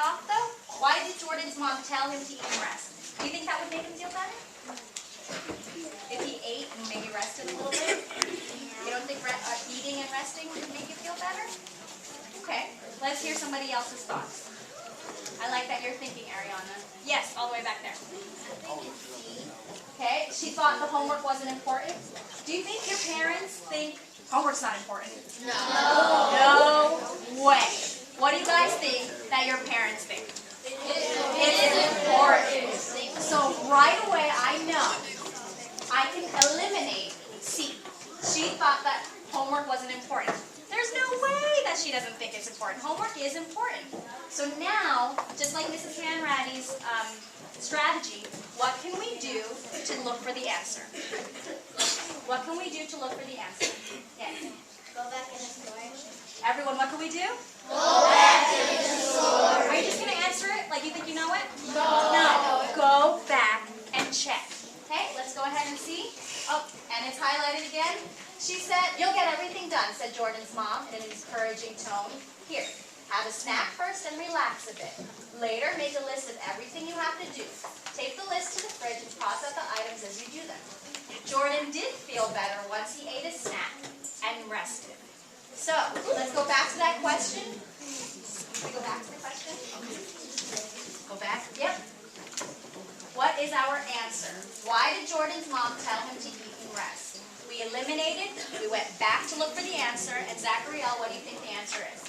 off though, why did Jordan's mom tell him to eat and rest? Do you think that would make him feel better? If he ate and maybe rested a little bit? You don't think eating and resting would make you feel better? Okay, let's hear somebody else's thoughts. I like that you're thinking, Ariana. Yes, all the way back there. Okay, she thought the homework wasn't important. Do you think your parents think homework's not important? No. No way. What do you guys think that your parents think? It's important. So right away I know I can eliminate C. She thought that homework wasn't important. There's no way that she doesn't think it's important. Homework is important. So now, just like Mrs. Hanratty's strategy, what can we do to look for the answer? What can we do to look for the answer? Yes. Go back in the store. Everyone, what can we do? Go back in the store. Are you just going to answer it like you think you know it? No. Go back and check. Okay, let's go ahead and see. Oh, and it's highlighted again. She said, "You'll get everything done," said Jordan's mom in an encouraging tone. "Here, have a snack first and relax a bit. Later, make a list of everything you have to do. Take the list to the fridge and toss out the items as you do them." Jordan did feel better once he ate a snack and rested. So, let's go back to that question. Can we go back to the question? Go back? Yep. What is our answer? Why did Jordan's mom tell him to eat and rest? We eliminated, we went back to look for the answer, and Zachariel, what do you think the answer is?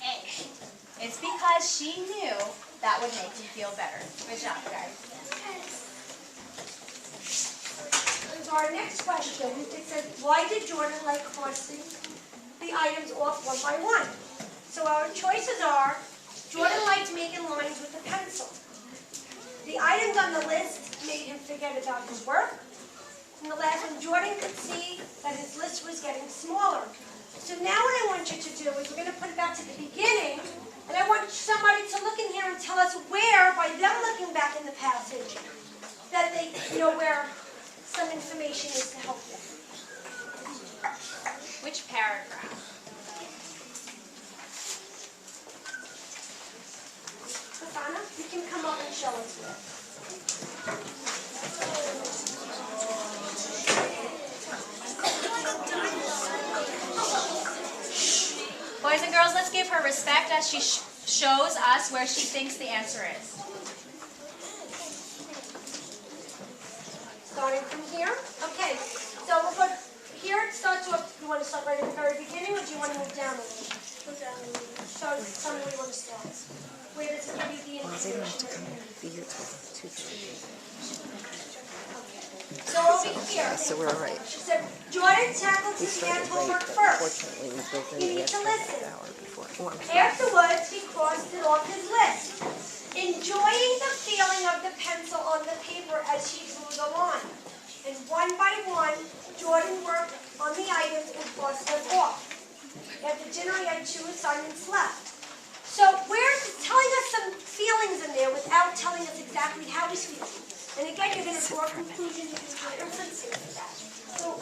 A. It's because she knew that would make him feel better. Good job, guys. So our next question, it says, why did Jordan like crossing the items off one by one? So our choices are, Jordan liked making lines with a pencil. The items on the list made him forget about his work. And the last one, Jordan could see that his list was getting smaller. So now what I want you to do is we're going to put it back to the beginning, and I want somebody to look in here and tell us where, by them looking back in the passage, that they know where some information is to help them. Which paragraph? Susanna, you can come up and show us where. Boys and girls, let's give her respect as she shows us where she thinks the answer is. Starting from here? Okay, so we'll put here, it starts off, you want to start right at the very beginning, or do you want to move down a little? Move down a little. So tell me where you want to start. Where does it give you the information? They don't have to come and be here till 2:30. So over here, So we're all right. she said, Jordan tackled We his started math late, homework but first. unfortunately we built in You the need to extra listen. half hour before. Oh, I'm sorry. Afterwards, he crossed it off his list, enjoying the feeling of the pencil on the paper as he drew the line. And one by one, Jordan worked on the items and crossed them off. After dinner, he had 2 assignments left. So we're telling us some feelings in there without telling us exactly how he's feeling. And again, you're going to draw conclusions, you can draw inferences to that. So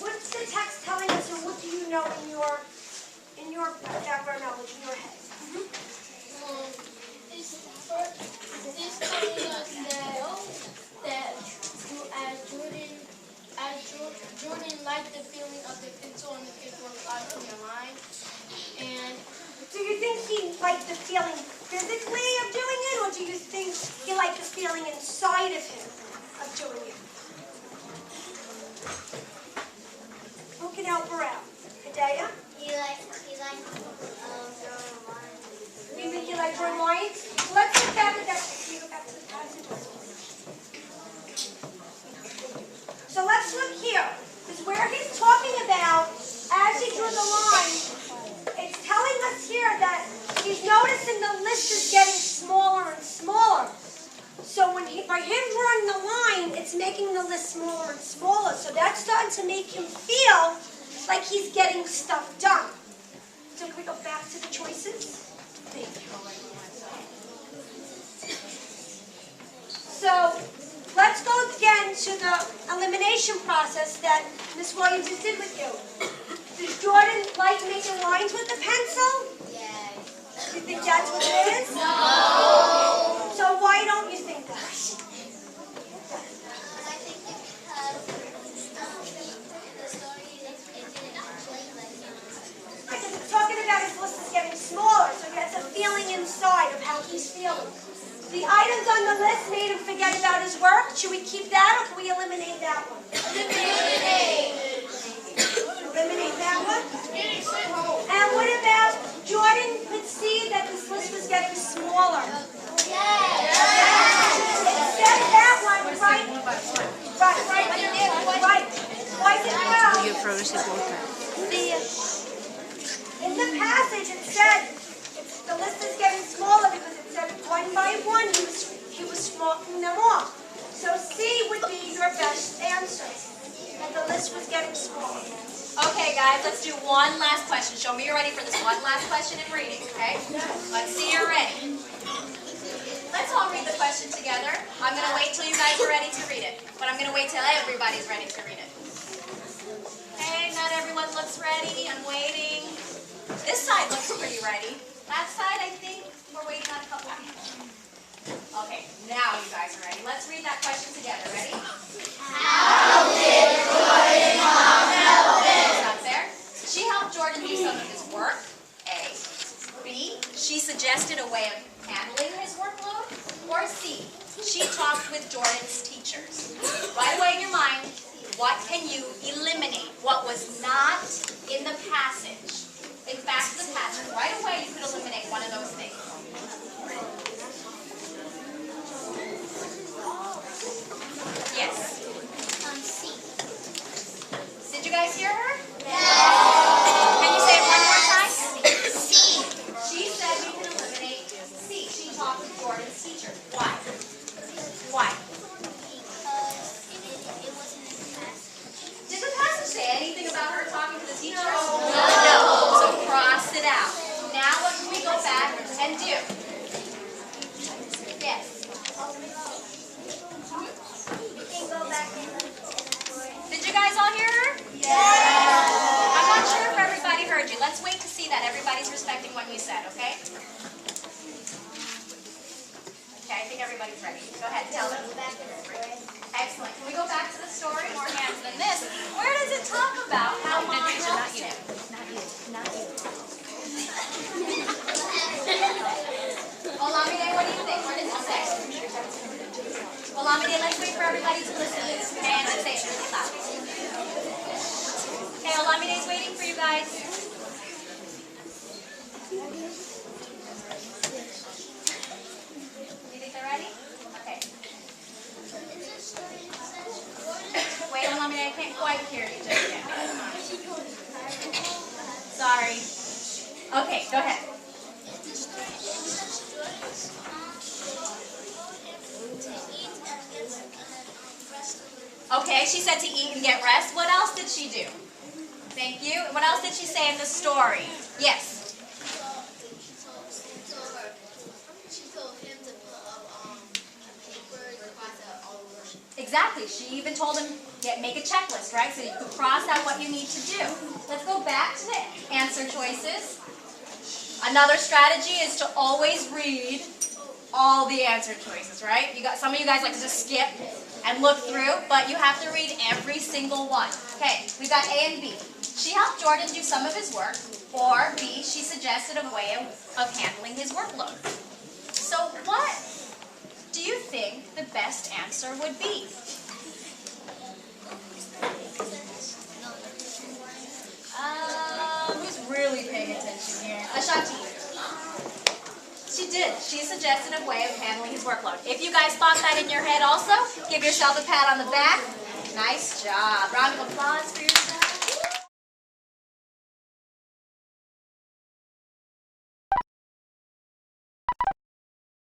what's the text telling us, and what do you know in your background knowledge, in your head? This telling us that Jordan liked the feeling of the pencil and the paper crossing the line, and Do you think he liked the feeling physically of doing it, or do you think he liked the feeling inside of him of doing it? Who can help her out? Hidayah? he liked drawing lines. Do you think he liked drawing lines? Let's look back at that. Can you go back to the passage? So let's look here. Because where he's talking about, as he drew the line, it's telling us here that he's noticing the list is getting smaller and smaller. So by him drawing the line, it's making the list smaller and smaller. So that's starting to make him feel like he's getting stuff done. So can we go back to the choices? So let's go again to the elimination process that Ms. Williams just did with you. Does Jordan like making lines with a pencil? Yes. think that's what it is? No. So why don't you think that? Because it's talking about his list is getting smaller, so he has a feeling inside of how he's feeling. The items on the list made him forget about his work. Should we keep that or can we eliminate that one? Eliminate. Eliminate that one? And what about Jordan could see that this list was getting smaller? Yes. It said that one, right? Right. Why did it go? You approach the both. In the passage it said the list is getting smaller because it said one by one he was marking them off. So C would be your best answer. That the list was getting smaller. Okay, guys, let's do one last question. Show me you're ready for this one last question in reading, okay? Let's see you're ready. Let's all read the question together. I'm going to wait till you guys are ready to read it. But I'm going to wait till everybody's ready to read it. Okay, not everyone looks ready. I'm waiting. This side looks pretty ready. That side, I think we're waiting on a couple people. Okay, now you guys are ready. Let's read that question together. Ready? How did Jordan help him? Stop there. She helped Jordan do some of his work. A. B. She suggested a way of handling his workload. Or C. She talked with Jordan's teachers. Right away in your mind, what can you eliminate? What was not in the passage? Think back to the passage. Right away you could eliminate one of those things. Yes? C. Did you guys hear her? Can you say it one more time? C. She said we can eliminate C. She talked with Jordan's teacher. Why? Why? It wasn't in the past. Did the passage say anything about her talking to the teachers? No. So cross it out. Now what can we go back and do? Yes. Did you guys all hear her? Yes. I'm not sure if everybody heard you. Let's wait to see that everybody's respecting what you said, okay? Okay, I think everybody's ready. Go ahead, tell them. Excellent. Can we go back to the story? More hands than this. Where does it talk about how mom helps him? Olamide, what do you think? What does it say? Olamide, let's wait for everybody to listen to this. Okay, and let's say it really loud. Okay, Olamide's waiting for you guys. You think they're ready? Okay. Wait, Olamide, I can't quite hear you just yet. Sorry. Okay, go ahead. Okay, she said to eat and get rest. What else did she do? Thank you. What else did she say in the story? Yes. She told him to put up paper to cross out all the work. Exactly. She even told him, make a checklist, right? So you can cross out what you need to do. Let's go back to the answer choices. Another strategy is to always read all the answer choices, right? Some of you guys like to just skip and look through, but you have to read every single one. Okay, we've got A and B. She helped Jordan do some of his work, or B, she suggested a way of handling his workload. So what do you think the best answer would be? Who's really paying attention here? Ashanti. She did. She suggested a way of handling his workload. If you guys thought that in your head also, give yourself a pat on the back. Nice job. Round of applause for yourself.